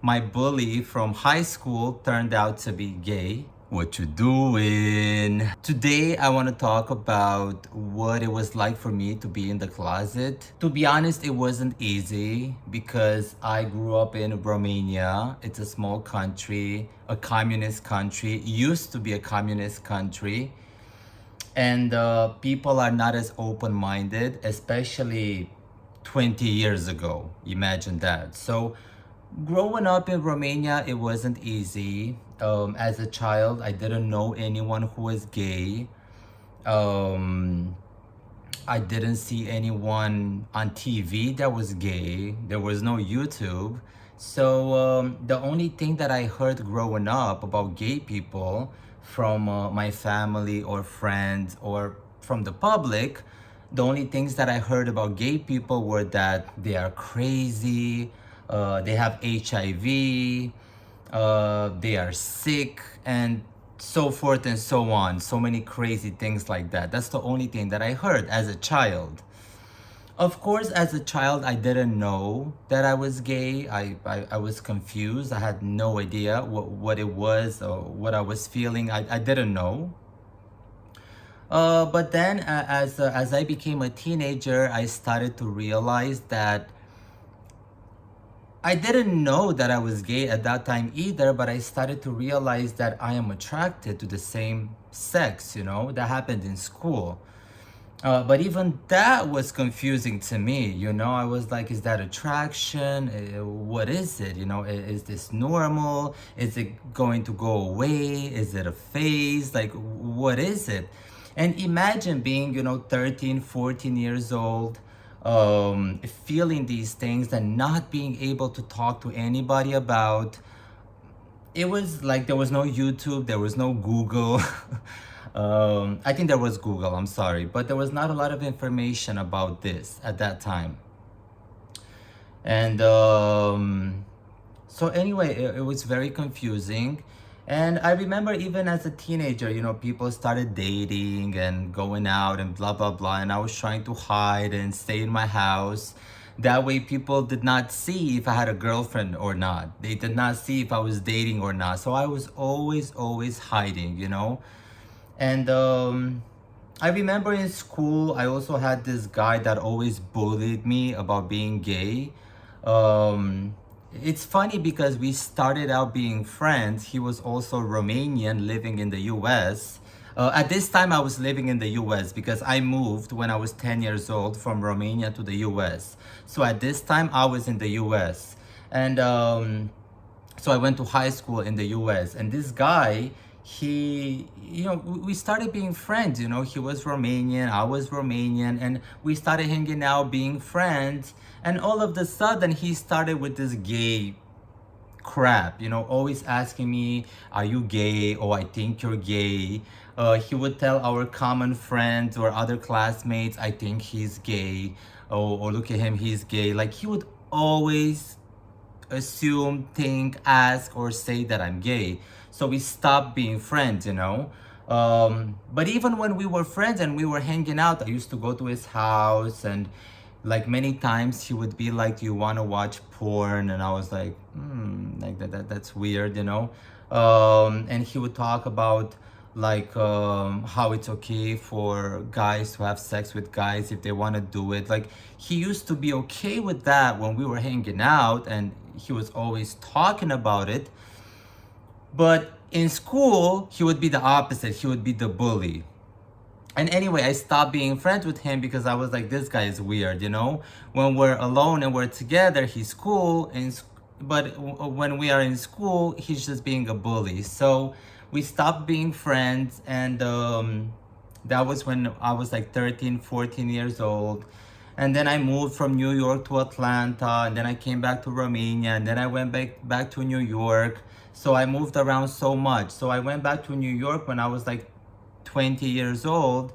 my bully from high school turned out to be gay. What you doing? Today I want to talk about what it was like for me to be in the closet. To be honest, it wasn't easy because I grew up in Romania. It's a small country, a communist country. It used to be a communist country, and people are not as open-minded, especially 20 years ago. Imagine that. So growing up in Romania, it wasn't easy. As a child, I didn't know anyone who was gay. um, I didn't see anyone on TV that was gay. There was no YouTube. So the only thing that I heard growing up about gay people from my family or friends or from the public, the only things that I heard about gay people were that they are crazy, they have HIV, they are sick, and so forth and so on. So many crazy things like that. That's the only thing that I heard as a child. Of course, as a child, I didn't know that I was gay. I was confused. I had no idea what it was or what I was feeling. I didn't know. But then, as I became a teenager, I started to realize that I didn't know that I was gay at that time either, but I started to realize that I am attracted to the same sex, that happened in school. But even that was confusing to me, I was like, is that attraction? What is it? Is this normal? Is it going to go away? Is it a phase? Like, what is it? And imagine being, 13, 14 years old, feeling these things and not being able to talk to anybody about. It was like there was no YouTube, there was no Google. I think there was Google, I'm sorry, but there was not a lot of information about this at that time. And so anyway, it was very confusing. And I remember even as a teenager, people started dating and going out and blah, blah, blah. And I was trying to hide and stay in my house. That way people did not see if I had a girlfriend or not. They did not see if I was dating or not. So I was always hiding. And I remember in school, I also had this guy that always bullied me about being gay. It's funny because we started out being friends. He was also Romanian living in the US. At this time, I was living in the US because I moved when I was 10 years old from Romania to the US. So at this time, I was in the US. And so I went to high school in the US. And this guy, we started being friends. He was Romanian, I was Romanian, and we started hanging out, being friends. And all of a sudden, he started with this gay crap, always asking me, are you gay? Oh, I think you're gay. He would tell our common friends or other classmates, I think he's gay. Oh, or look at him, he's gay. Like, he would always assume, think, ask, or say that I'm gay. So we stopped being friends. But even when we were friends and we were hanging out, I used to go to his house, and like many times he would be like, do you want to watch porn? And I was like, like that's weird. And he would talk about like how it's okay for guys to have sex with guys if they want to do it. Like, he used to be okay with that when we were hanging out, and he was always talking about it. But in school, he would be the opposite. He would be the bully. And anyway, I stopped being friends with him because I was like, this guy is weird. When we're alone and we're together, he's cool. But when we are in school, he's just being a bully. So we stopped being friends. And that was when I was like 13, 14 years old. And then I moved from New York to Atlanta. And then I came back to Romania. And then I went back to New York. So I moved around so much. So I went back to New York when I was like 20 years old.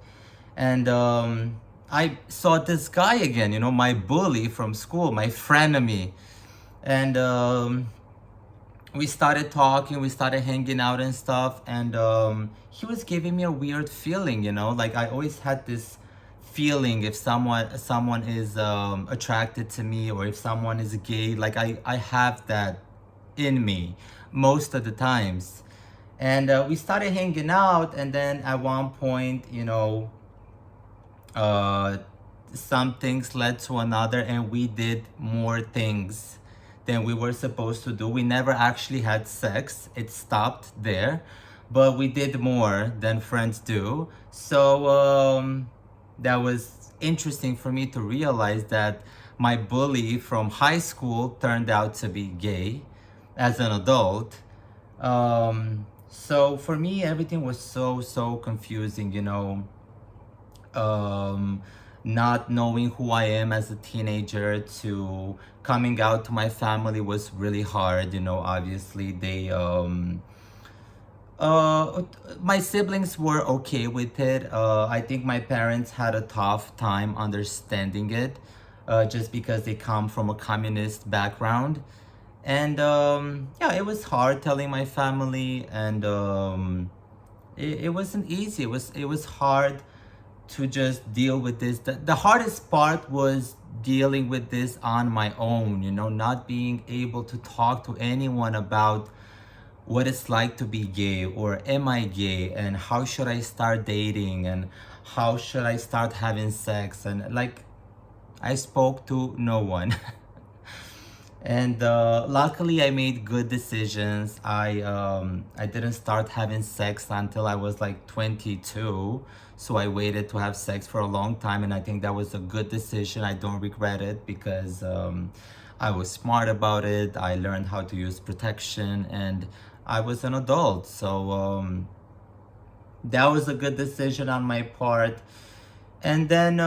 And I saw this guy again, my bully from school, my frenemy. And we started talking, we started hanging out and stuff. And he was giving me a weird feeling, like I always had this feeling if someone is attracted to me, or if someone is gay. Like I have that in me most of the times. And we started hanging out, and then at one point, uh, some things led to another, and we did more things than we were supposed to do. We never actually had sex, it stopped there, but we did more than friends do. So that was interesting for me to realize that my bully from high school turned out to be gay as an adult. So for me, everything was so confusing, um, not knowing who I am as a teenager to coming out to my family was really hard. Obviously uh, my siblings were okay with it. I think my parents had a tough time understanding it, just because they come from a communist background. And yeah, it was hard telling my family, and it wasn't easy. It was hard to just deal with this. The hardest part was dealing with this on my own, not being able to talk to anyone about what it's like to be gay, or am I gay, and how should I start dating, and how should I start having sex, and like I spoke to no one. And luckily I made good decisions. I didn't start having sex until I was like 22, so I waited to have sex for a long time, and I think that was a good decision. I don't regret it, because I was smart about it. I learned how to use protection, and I was an adult. So that was a good decision on my part. And then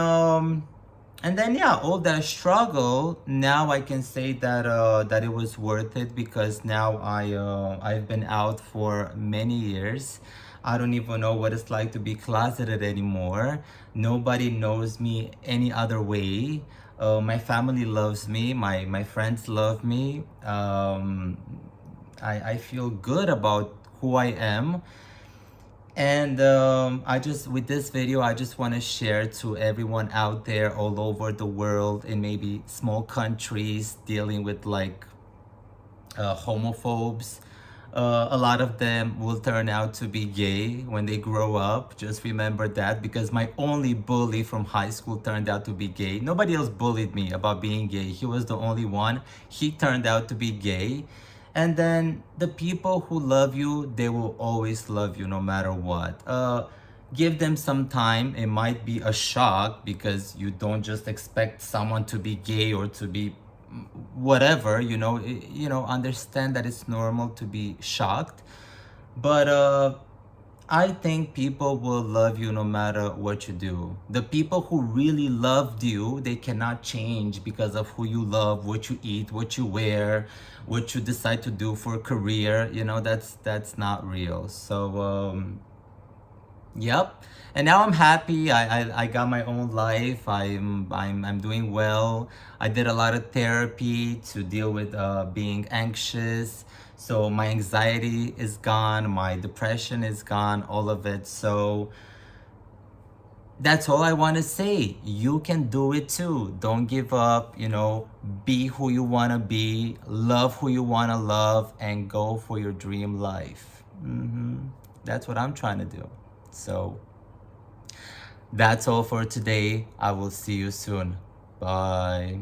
yeah, all that struggle, now I can say that that it was worth it, because now I've been out for many years. I don't even know what it's like to be closeted anymore. Nobody knows me any other way. My family loves me, my friends love me. I feel good about who I am. And with this video, I just want to share to everyone out there all over the world, in maybe small countries dealing with like homophobes. A lot of them will turn out to be gay when they grow up. Just remember that, because my only bully from high school turned out to be gay. Nobody else bullied me about being gay. He was the only one. He turned out to be gay. And then the people who love you, they will always love you no matter what. Give them some time. It might be a shock, because you don't just expect someone to be gay or to be whatever, understand that it's normal to be shocked. But I think people will love you no matter what you do. The people who really loved you, they cannot change because of who you love, what you eat, what you wear, what you decide to do for a career. That's not real. So yep. And now I'm happy. I got my own life. I'm doing well. I did a lot of therapy to deal with being anxious. So my anxiety is gone, my depression is gone, all of it. So that's all I want to say. You can do it too. Don't give up, be who you want to be, love who you want to love, and go for your dream life. That's what I'm trying to do. So that's all for today. I will see you soon. Bye.